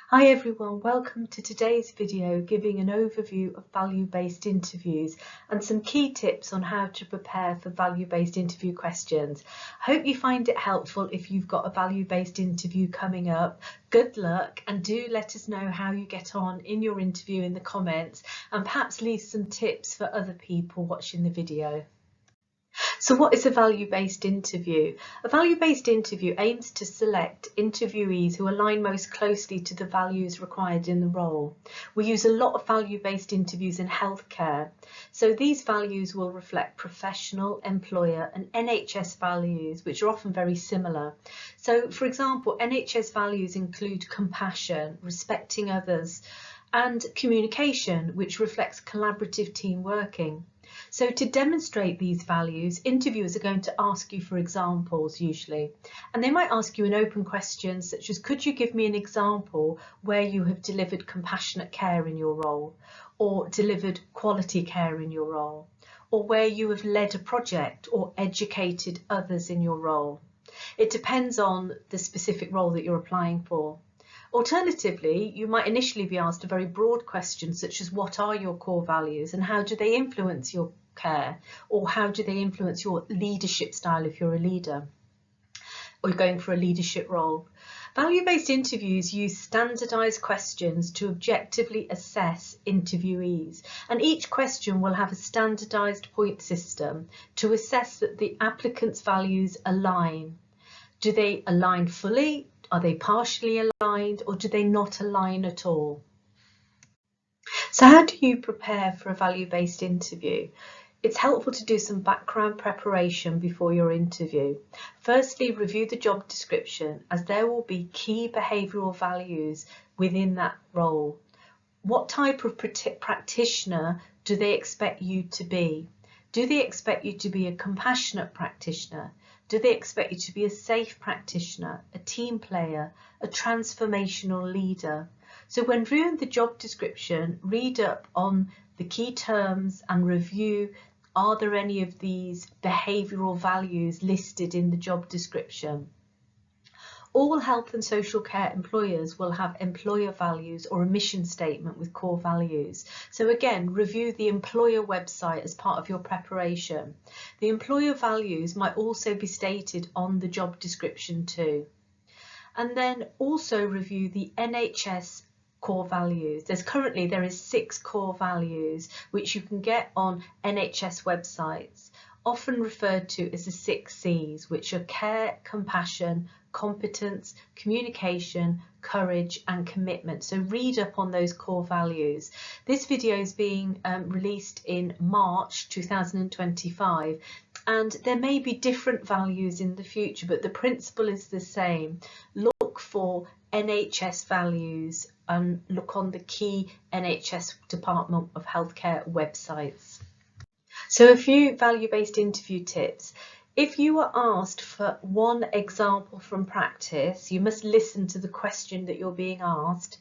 Hi everyone, welcome to today's video giving an overview of value-based interviews and some key tips on how to prepare for value-based interview questions. I hope you find it helpful if you've got a value-based interview coming up. Good luck, and do let us know how you get on in your interview in the comments, and perhaps leave some tips for other people watching the video. So what is a value-based interview? A value-based interview aims to select interviewees who align most closely to the values required in the role. We use a lot of value-based interviews in healthcare. So these values will reflect professional, employer and NHS values, which are often very similar. So for example, NHS values include compassion, respecting others, and communication, which reflects collaborative team working. So to demonstrate these values, interviewers are going to ask you for examples usually, and they might ask you an open question such as, could you give me an example where you have delivered compassionate care in your role, or delivered quality care in your role, or where you have led a project or educated others in your role. It depends on the specific role that you're applying for. Alternatively, you might initially be asked a very broad question such as, what are your core values and how do they influence your care, or how do they influence your leadership style if you're a leader or you're going for a leadership role. Value-based interviews use standardised questions to objectively assess interviewees, and each question will have a standardised point system to assess that the applicant's values align. Do they align fully? Are they partially aligned, or do they not align at all? So how do you prepare for a value-based interview? It's helpful to do some background preparation before your interview. Firstly, review the job description, as there will be key behavioural values within that role. What type of practitioner do they expect you to be? Do they expect you to be a compassionate practitioner? Do they expect you to be a safe practitioner, a team player, a transformational leader? So when reviewing the job description, read up on the key terms and review, are there any of these behavioural values listed in the job description? All health and social care employers will have employer values or a mission statement with core values. So again, review the employer website as part of your preparation. The employer values might also be stated on the job description too. And then also review the NHS core values. There is 6 core values which you can get on NHS websites, often referred to as the 6 C's, which are care, compassion, competence, communication, courage and commitment. So read up on those core values. This video is being released in March 2025, and there may be different values in the future, but the principle is the same. Look for NHS values and look on the key NHS Department of Healthcare websites. So a few value-based interview tips. If you are asked for one example from practice, you must listen to the question that you're being asked.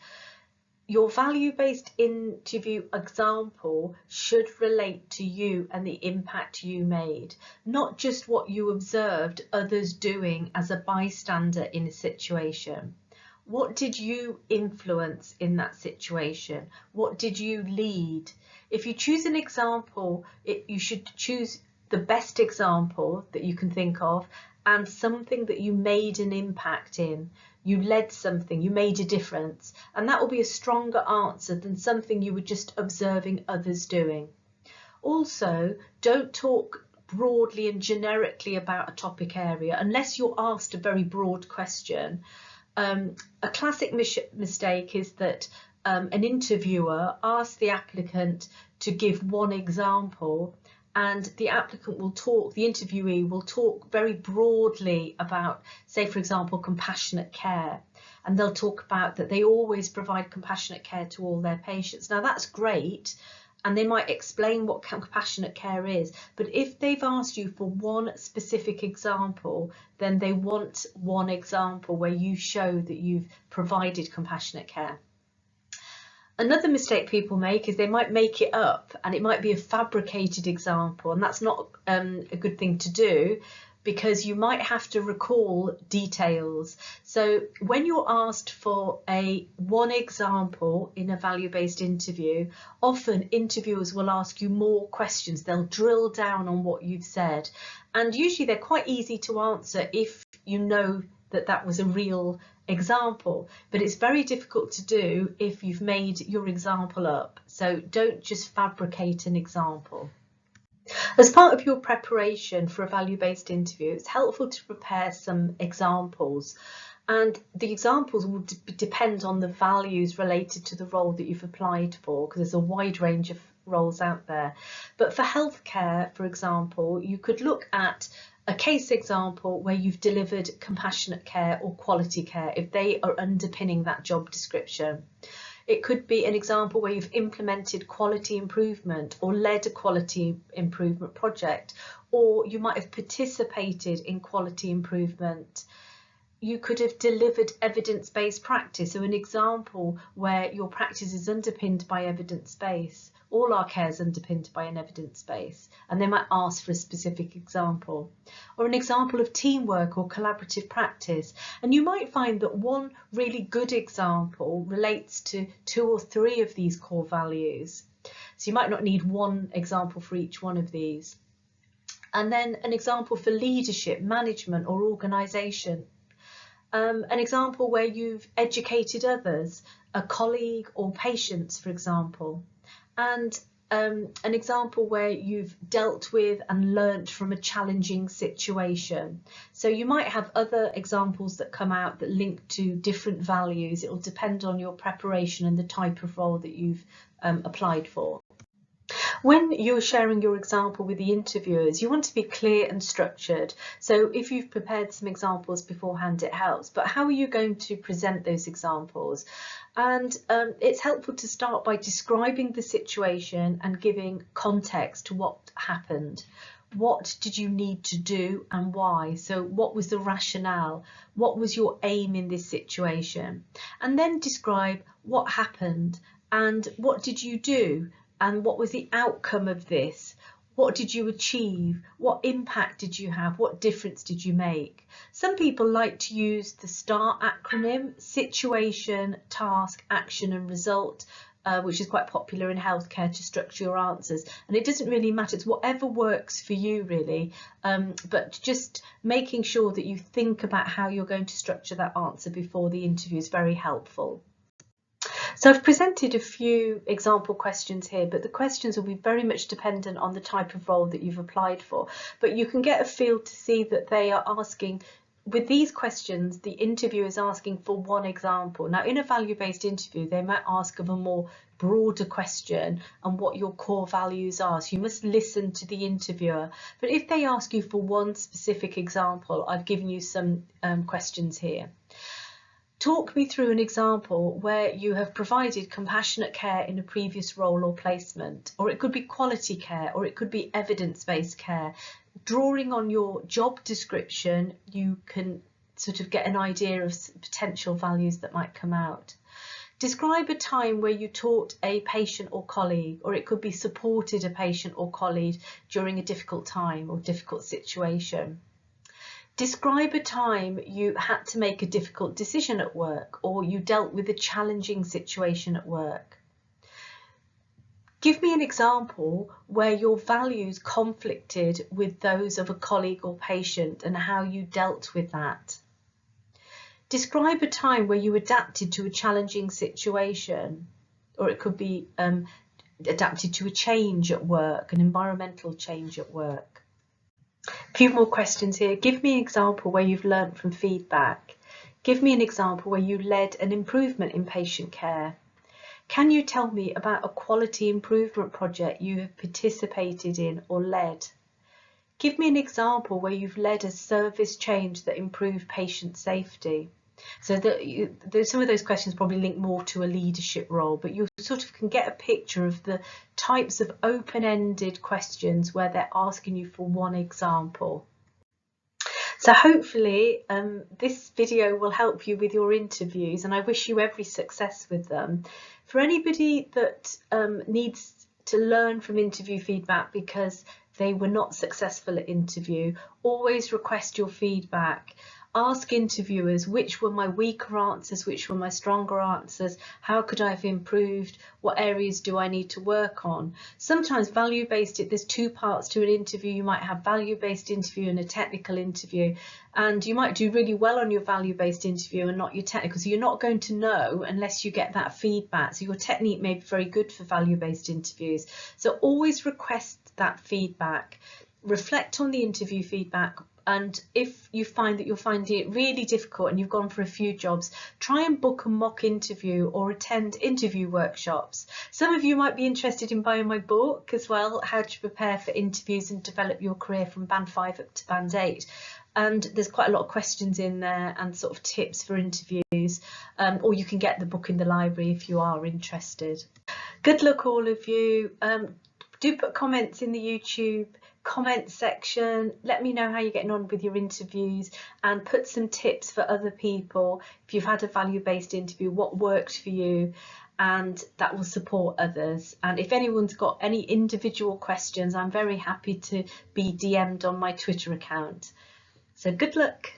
Your value-based interview example should relate to you and the impact you made, not just what you observed others doing as a bystander in a situation. What did you influence in that situation? What did you lead? If you choose an example, you should choose the best example that you can think of and something that you made an impact in. You led something, you made a difference, and that will be a stronger answer than something you were just observing others doing. Also, don't talk broadly and generically about a topic area unless you're asked a very broad question. A classic mistake is that an interviewer asks the applicant to give one example, and the interviewee will talk very broadly about, say for example, compassionate care, and they'll talk about that they always provide compassionate care to all their patients. Now that's great, and they might explain what compassionate care is, but if they've asked you for one specific example, then they want one example where you show that you've provided compassionate care. Another mistake people make is they might make it up, and it might be a fabricated example, and that's not a good thing to do, because you might have to recall details. So when you're asked for one example in a value-based interview, often interviewers will ask you more questions. They'll drill down on what you've said, and usually they're quite easy to answer if you know that that was a real example, but it's very difficult to do if you've made your example up. So don't just fabricate an example. As part of your preparation for a value-based interview, it's helpful to prepare some examples, and the examples will depend on the values related to the role that you've applied for, because there's a wide range of roles out there. But for healthcare, for example, you could look at a case example where you've delivered compassionate care or quality care, if they are underpinning that job description. It could be an example where you've implemented quality improvement or led a quality improvement project, or you might have participated in quality improvement. You could have delivered evidence-based practice, so an example where your practice is underpinned by evidence-based. All our care is underpinned by an evidence base, and they might ask for a specific example, or an example of teamwork or collaborative practice. And you might find that one really good example relates to 2 or 3 of these core values. So you might not need one example for each one of these. And then an example for leadership, management or organisation. An example where you've educated others, a colleague or patients, for example. And an example where you've dealt with and learnt from a challenging situation. So you might have other examples that come out that link to different values. It will depend on your preparation and the type of role that you've applied for. When you're sharing your example with the interviewers, you want to be clear and structured. So if you've prepared some examples beforehand, it helps. But how are you going to present those examples? And it's helpful to start by describing the situation and giving context to what happened. What did you need to do and why? So what was the rationale? What was your aim in this situation? And then describe what happened and what did you do? And what was the outcome of this? What did you achieve? What impact did you have? What difference did you make? Some people like to use the STAR acronym: situation, task, action and result, which is quite popular in healthcare to structure your answers. And it doesn't really matter, it's whatever works for you really, but just making sure that you think about how you're going to structure that answer before the interview is very helpful. So I've presented a few example questions here, but the questions will be very much dependent on the type of role that you've applied for. But you can get a feel to see that they are asking, with these questions, the interviewer is asking for one example. Now, in a value-based interview, they might ask of a more broader question and what your core values are. So you must listen to the interviewer. But if they ask you for one specific example, I've given you some questions here. Talk me through an example where you have provided compassionate care in a previous role or placement, or it could be quality care, or it could be evidence-based care. Drawing on your job description, you can sort of get an idea of potential values that might come out. Describe a time where you taught a patient or colleague, or it could be supported a patient or colleague during a difficult time or difficult situation. Describe a time you had to make a difficult decision at work, or you dealt with a challenging situation at work. Give me an example where your values conflicted with those of a colleague or patient and how you dealt with that. Describe a time where you adapted to a challenging situation, or it could be adapted to a change at work, an environmental change at work. A few more questions here. Give me an example where you've learnt from feedback. Give me an example where you led an improvement in patient care. Can you tell me about a quality improvement project you have participated in or led? Give me an example where you've led a service change that improved patient safety. So some of those questions probably link more to a leadership role, but you sort of can get a picture of the types of open-ended questions where they're asking you for one example. So hopefully this video will help you with your interviews, and I wish you every success with them. For anybody that needs to learn from interview feedback because they were not successful at interview. Always request your feedback. Ask interviewers which were my weaker answers, which were my stronger answers, how could I have improved, what areas do I need to work on. Sometimes value-based, there's two parts to an interview. You might have value-based interview and a technical interview, and you might do really well on your value-based interview and not your technical, so you're not going to know unless you get that feedback. So your technique may be very good for value-based interviews. So always request that feedback, reflect on the interview feedback. And if you find that you're finding it really difficult and you've gone for a few jobs, try and book a mock interview or attend interview workshops. Some of you might be interested in buying my book as well, How to Prepare for Interviews and Develop Your Career from Band 5 up to Band 8. And there's quite a lot of questions in there and sort of tips for interviews, or you can get the book in the library if you are interested. Good luck all of you. Do put comments in the YouTube comment section. Let me know how you're getting on with your interviews, and put some tips for other people if you've had a value-based interview, what worked for you, and that will support others. And if anyone's got any individual questions, I'm very happy to be DM'd on my Twitter account. So good luck.